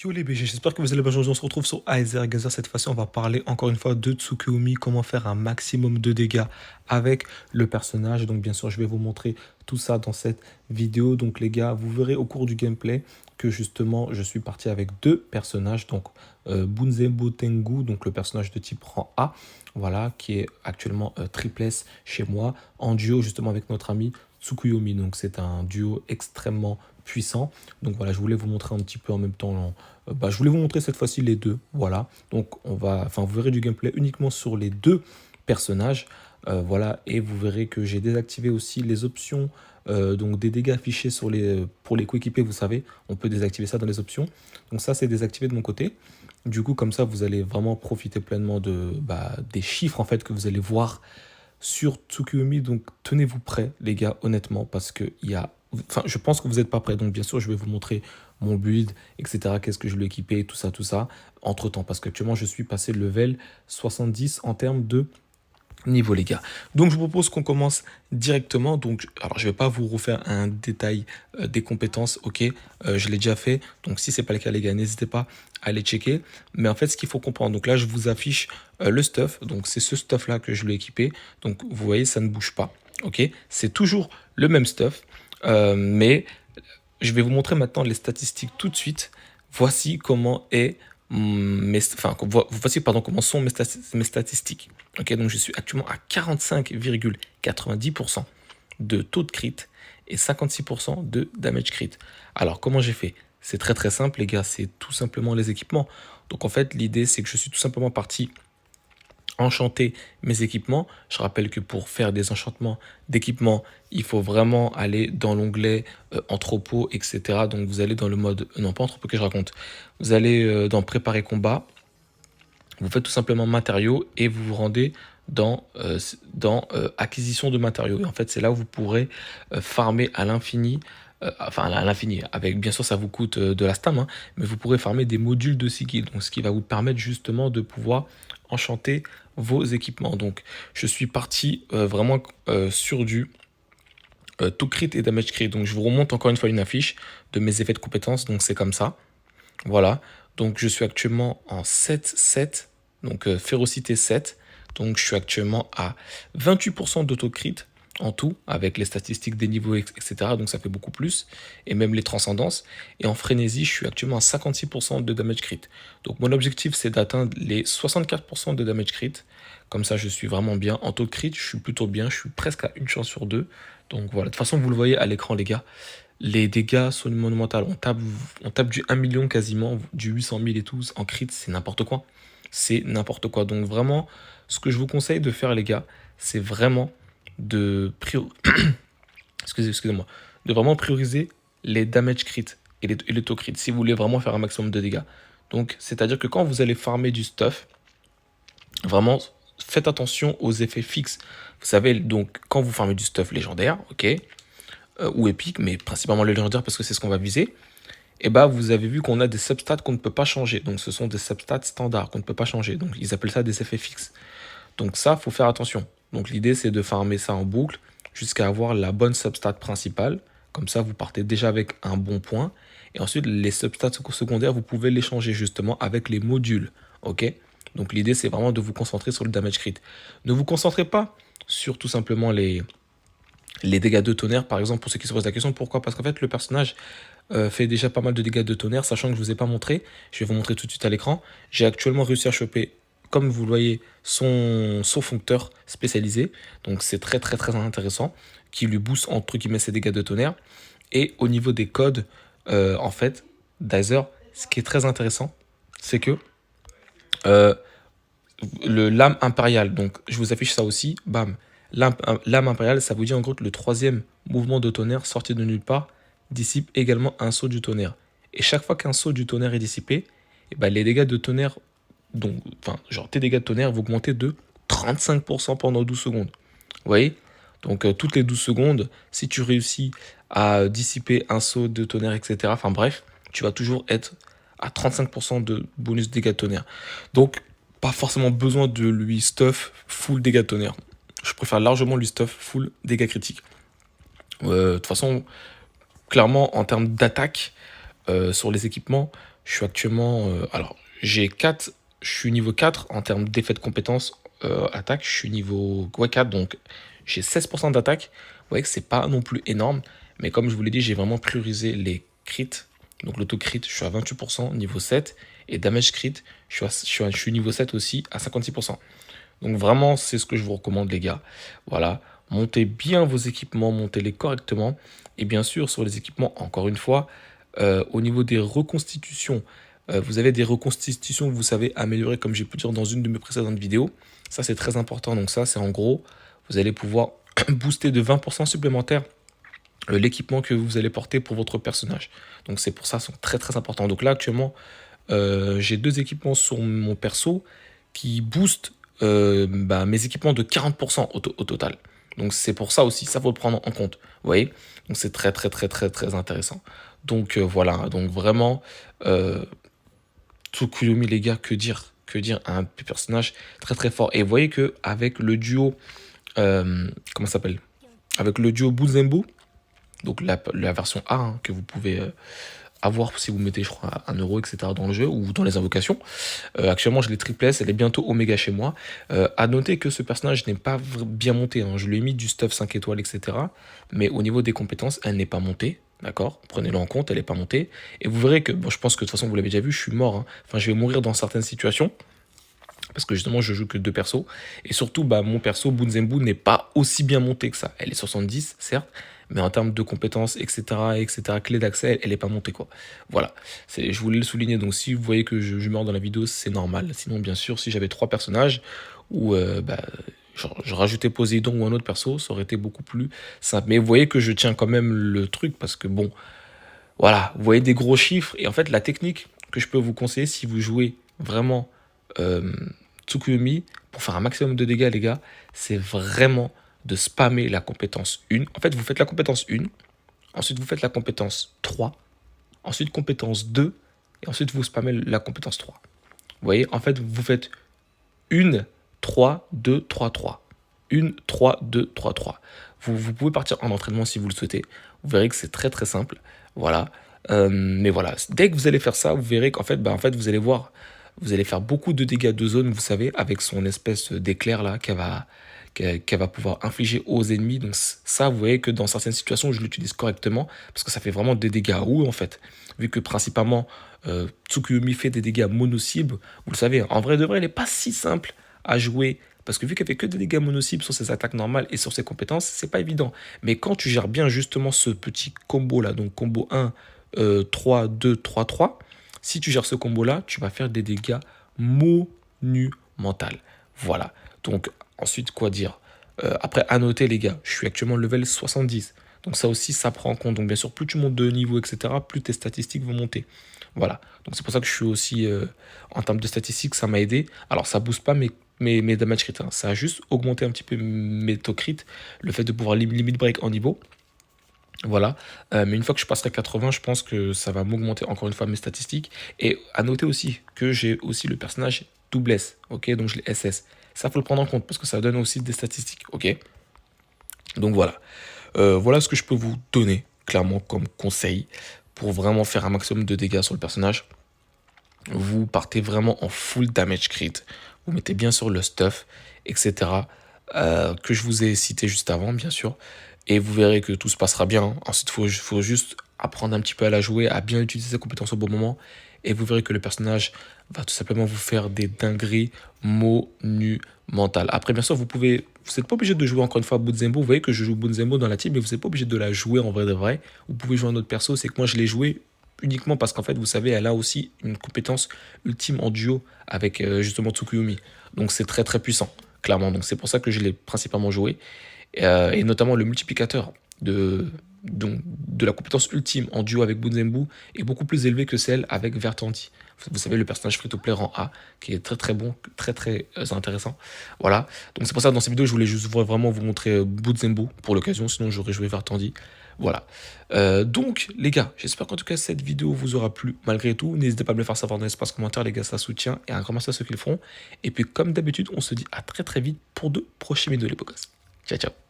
Yo les BG, j'espère que vous allez bien. Aujourd'hui, on se retrouve sur Aether Gazer. Cette fois-ci, on va parler encore une fois de Tsukuyomi, comment faire un maximum de dégâts avec le personnage. Donc, bien sûr, je vais vous montrer tout ça dans cette vidéo. Donc, les gars, vous verrez au cours du gameplay que justement, je suis parti avec deux personnages. Donc, Bunzebo Tengu, donc le personnage de type rang A, voilà, qui est actuellement triplesse chez moi, en duo justement avec notre ami Tsukuyomi. Donc, c'est un duo extrêmement puissant. Donc voilà, je voulais vous montrer un petit peu en même temps. Je voulais vous montrer cette fois-ci les deux. Voilà. Donc vous verrez du gameplay uniquement sur les deux personnages. Voilà, et vous verrez que j'ai désactivé aussi les options donc des dégâts affichés pour les coéquipiers, vous savez, on peut désactiver ça dans les options. Donc ça, c'est désactivé de mon côté. Du coup, comme ça, vous allez vraiment profiter pleinement des chiffres en fait que vous allez voir sur Tsukuyomi. Donc tenez-vous prêts les gars, honnêtement, parce que je pense que vous n'êtes pas prêts. Donc bien sûr, je vais vous montrer mon build, etc. Qu'est-ce que je lui ai équipé, tout ça, entre temps. Parce qu'actuellement, je suis passé level 70 en termes de niveau, les gars. Donc je vous propose qu'on commence directement. Donc alors je vais pas vous refaire un détail des compétences, ok, je l'ai déjà fait. Donc si c'est pas le cas, les gars, n'hésitez pas à aller checker. Mais en fait, ce qu'il faut comprendre, donc là je vous affiche le stuff. Donc c'est ce stuff là que je l'ai équipé. Donc vous voyez, ça ne bouge pas, ok, c'est toujours le même stuff. Mais je vais vous montrer maintenant les statistiques tout de suite. Voici comment est voici comment sont mes statistiques. Ok, donc je suis actuellement à 45,90% de taux de crit et 56% de damage crit. Alors comment j'ai fait? C'est très très simple les gars, c'est tout simplement les équipements. Donc en fait l'idée c'est que je suis tout simplement parti enchanter mes équipements. Je rappelle que pour faire des enchantements d'équipements, il faut vraiment aller dans l'onglet entrepôt, etc. Donc vous allez dans le mode, non pas entrepôt que je raconte, vous allez dans préparer combat, vous faites tout simplement matériaux et vous vous rendez dans acquisition de matériaux. Et en fait, c'est là où vous pourrez farmer à l'infini. Enfin, à l'infini. Avec, bien sûr, ça vous coûte de la stam, hein, mais vous pourrez farmer des modules de skill. Donc, ce qui va vous permettre justement de pouvoir enchanter vos équipements. Donc, je suis parti vraiment sur du tout crit et damage crit. Donc, je vous remonte encore une fois une affiche de mes effets de compétences. Donc, c'est comme ça. Voilà, donc je suis actuellement en 7-7, donc férocité 7. Donc je suis actuellement à 28% d'autocrit en tout, avec les statistiques des niveaux, etc. Donc ça fait beaucoup plus, et même les transcendances. Et en frénésie, je suis actuellement à 56% de damage crit. Donc mon objectif, c'est d'atteindre les 64% de damage crit. Comme ça, je suis vraiment bien. En taux de crit, je suis plutôt bien, je suis presque à une chance sur deux. Donc voilà, de toute façon, vous le voyez à l'écran, les gars. Les dégâts sont monumentaux. On tape du 1 million quasiment, du 800 000 et tout en crit, c'est n'importe quoi. C'est n'importe quoi. Donc vraiment, ce que je vous conseille de faire, les gars, c'est vraiment de excusez-moi, de vraiment prioriser les damage crit et les taux crit si vous voulez vraiment faire un maximum de dégâts. Donc, c'est-à-dire que quand vous allez farmer du stuff, vraiment, faites attention aux effets fixes. Vous savez, donc, quand vous farmez du stuff légendaire, ok, ou épique, mais principalement le légendaire parce que c'est ce qu'on va viser, et bah vous avez vu qu'on a des substats qu'on ne peut pas changer. Donc ce sont des substats standards qu'on ne peut pas changer. Donc ils appellent ça des effets fixes. Donc ça, faut faire attention. Donc l'idée c'est de farmer ça en boucle jusqu'à avoir la bonne substat principale. Comme ça, vous partez déjà avec un bon point. Et ensuite, les substats secondaires, vous pouvez les changer justement avec les modules. Ok. Donc l'idée c'est vraiment de vous concentrer sur le damage crit. Ne vous concentrez pas sur tout simplement les dégâts de tonnerre, par exemple, pour ceux qui se posent la question, pourquoi? Parce qu'en fait, le personnage fait déjà pas mal de dégâts de tonnerre, sachant que je ne vous ai pas montré. Je vais vous montrer tout de suite à l'écran. J'ai actuellement réussi à choper, comme vous le voyez, son foncteur spécialisé. Donc c'est très très très intéressant, qui lui booste entre guillemets ses dégâts de tonnerre. Et au niveau des codes, en fait, Dizer, ce qui est très intéressant, c'est que euh, le lame impériale, donc je vous affiche ça aussi, bam. Lame impériale, ça vous dit en gros que le troisième mouvement de tonnerre sorti de nulle part dissipe également un saut du tonnerre. Et chaque fois qu'un saut du tonnerre est dissipé, et ben les dégâts de tonnerre, donc, enfin, genre tes dégâts de tonnerre vont augmenter de 35% pendant 12 secondes. Vous voyez? Donc toutes les 12 secondes, si tu réussis à dissiper un saut de tonnerre, etc., enfin bref, tu vas toujours être à 35% de bonus dégâts de tonnerre. Donc, pas forcément besoin de lui stuff full dégâts de tonnerre. Je préfère largement lui stuff full dégâts critiques. De toute façon, clairement, en termes d'attaque sur les équipements, je suis actuellement... alors, je suis niveau 4 en termes d'effet de compétence attaque. Je suis niveau ouais, 4, donc j'ai 16% d'attaque. Vous voyez que c'est pas non plus énorme. Mais comme je vous l'ai dit, j'ai vraiment priorisé les crits. Donc l'auto-crit, je suis à 28%, niveau 7. Et damage crit, je suis niveau 7 aussi, à 56%. Donc vraiment, c'est ce que je vous recommande, les gars. Voilà, montez bien vos équipements, montez-les correctement. Et bien sûr, sur les équipements, encore une fois, au niveau des reconstitutions, vous avez des reconstitutions que vous savez améliorer, comme j'ai pu dire dans une de mes précédentes vidéos. Ça, c'est très important. Donc ça, c'est en gros, vous allez pouvoir booster de 20% supplémentaire l'équipement que vous allez porter pour votre personnage. Donc c'est pour ça, sont très très importants. Donc là, actuellement, j'ai 2 équipements sur mon perso qui boostent mes équipements de 40% au total. Donc c'est pour ça aussi, ça faut le prendre en compte. Vous voyez? Donc c'est très très très très très intéressant. Donc voilà, donc vraiment, Tsukuyomi les gars, que dire, un personnage très très fort. Et vous voyez que avec le duo, comment ça s'appelle? Avec le duo Buzembu, donc la version A hein, que vous pouvez avoir si vous mettez, je crois, 1 €, etc. dans le jeu ou dans les invocations. Actuellement, je l'ai triple S, elle est bientôt Oméga chez moi. À noter que ce personnage n'est pas bien monté. Hein. Je lui ai mis du stuff 5 étoiles, etc. Mais au niveau des compétences, elle n'est pas montée. D'accord? Prenez-le en compte, elle n'est pas montée. Et vous verrez que, bon, je pense que de toute façon, vous l'avez déjà vu, je suis mort. Hein. Enfin, je vais mourir dans certaines situations. Parce que justement, je joue que 2 persos. Et surtout, mon perso, Bunzenbu, n'est pas aussi bien monté que ça. Elle est 70, certes. Mais en termes de compétences, etc., clé d'accès, elle n'est pas montée, quoi. Voilà. Je voulais le souligner. Donc, si vous voyez que je meurs dans la vidéo, c'est normal. Sinon, bien sûr, si j'avais 3 personnages, ou je rajoutais Poséidon ou un autre perso, ça aurait été beaucoup plus simple. Mais vous voyez que je tiens quand même le truc, parce que bon, voilà, vous voyez des gros chiffres. Et en fait, la technique que je peux vous conseiller, si vous jouez vraiment euh, Tsukuyomi, pour faire un maximum de dégâts, les gars, c'est vraiment de spammer la compétence 1. En fait, vous faites la compétence 1, ensuite vous faites la compétence 3, ensuite compétence 2, et ensuite vous spammez la compétence 3. Vous voyez, en fait, vous faites 1, 3, 2, 3, 3. 1, 3, 2, 3, 3. Vous pouvez partir en entraînement si vous le souhaitez. Vous verrez que c'est très très simple. Voilà. Mais voilà, dès que vous allez faire ça, vous verrez qu'en fait, vous allez voir, vous allez faire beaucoup de dégâts de zone, vous savez, avec son espèce d'éclair là qu'elle va pouvoir infliger aux ennemis. Donc ça, vous voyez que dans certaines situations, je l'utilise correctement parce que ça fait vraiment des dégâts roux en fait. Vu que principalement, Tsukuyomi fait des dégâts mono-cibles, vous le savez, en vrai de vrai, elle n'est pas si simple à jouer. Parce que vu qu'elle fait que des dégâts mono-cibles sur ses attaques normales et sur ses compétences, c'est pas évident. Mais quand tu gères bien justement ce petit combo là, donc combo 1, 3, 2, 3, 3, si tu gères ce combo là, tu vas faire des dégâts monumentaux. Voilà. Donc ensuite, quoi dire? Après, à noter les gars, je suis actuellement level 70. Donc ça aussi, ça prend en compte. Donc bien sûr, plus tu montes de niveau, etc., plus tes statistiques vont monter. Voilà. Donc c'est pour ça que je suis aussi, en termes de statistiques, ça m'a aidé. Alors ça booste pas mes damage crit. Hein. Ça a juste augmenté un petit peu mes to crit, le fait de pouvoir limit break en niveau. Voilà, mais une fois que je passerai 80, je pense que ça va m'augmenter encore une fois mes statistiques. Et à noter aussi que j'ai aussi le personnage double S, ok, donc je l'ai SS. Ça, faut le prendre en compte parce que ça donne aussi des statistiques, ok. Donc voilà, voilà ce que je peux vous donner clairement comme conseil pour vraiment faire un maximum de dégâts sur le personnage. Vous partez vraiment en full damage crit, vous mettez bien sur le stuff, etc. Que je vous ai cité juste avant, bien sûr. Et vous verrez que tout se passera bien. Hein. Ensuite, il faut juste apprendre un petit peu à la jouer, à bien utiliser ses compétences au bon moment. Et vous verrez que le personnage va tout simplement vous faire des dingueries monumentales. Après, bien sûr, vous n'êtes pas obligé de jouer encore une fois à Bunzenbo. Vous voyez que je joue Bunzenbo dans la team, mais vous n'êtes pas obligé de la jouer en vrai de vrai. Vous pouvez jouer un autre perso. C'est que moi, je l'ai joué uniquement parce qu'en fait, vous savez, elle a aussi une compétence ultime en duo avec justement Tsukuyomi. Donc, c'est très très puissant, clairement. Donc, c'est pour ça que je l'ai principalement joué. Et notamment le multiplicateur de la compétence ultime en duo avec Bunzenbu est beaucoup plus élevé que celle avec Vertanti. Vous savez, le personnage free-to-play rang A, qui est très très bon, très très intéressant. Voilà, donc c'est pour ça que dans cette vidéo, je voulais juste vraiment vous montrer Bunzenbu pour l'occasion, sinon j'aurais joué Vertanti. Voilà, donc les gars, j'espère qu'en tout cas cette vidéo vous aura plu malgré tout. N'hésitez pas à me le faire savoir dans l'espace commentaire, les gars, ça soutient. Et un grand merci à ceux qui le feront. Et puis comme d'habitude, on se dit à très très vite pour de prochaines vidéos les beaux gosses. Ciao ciao.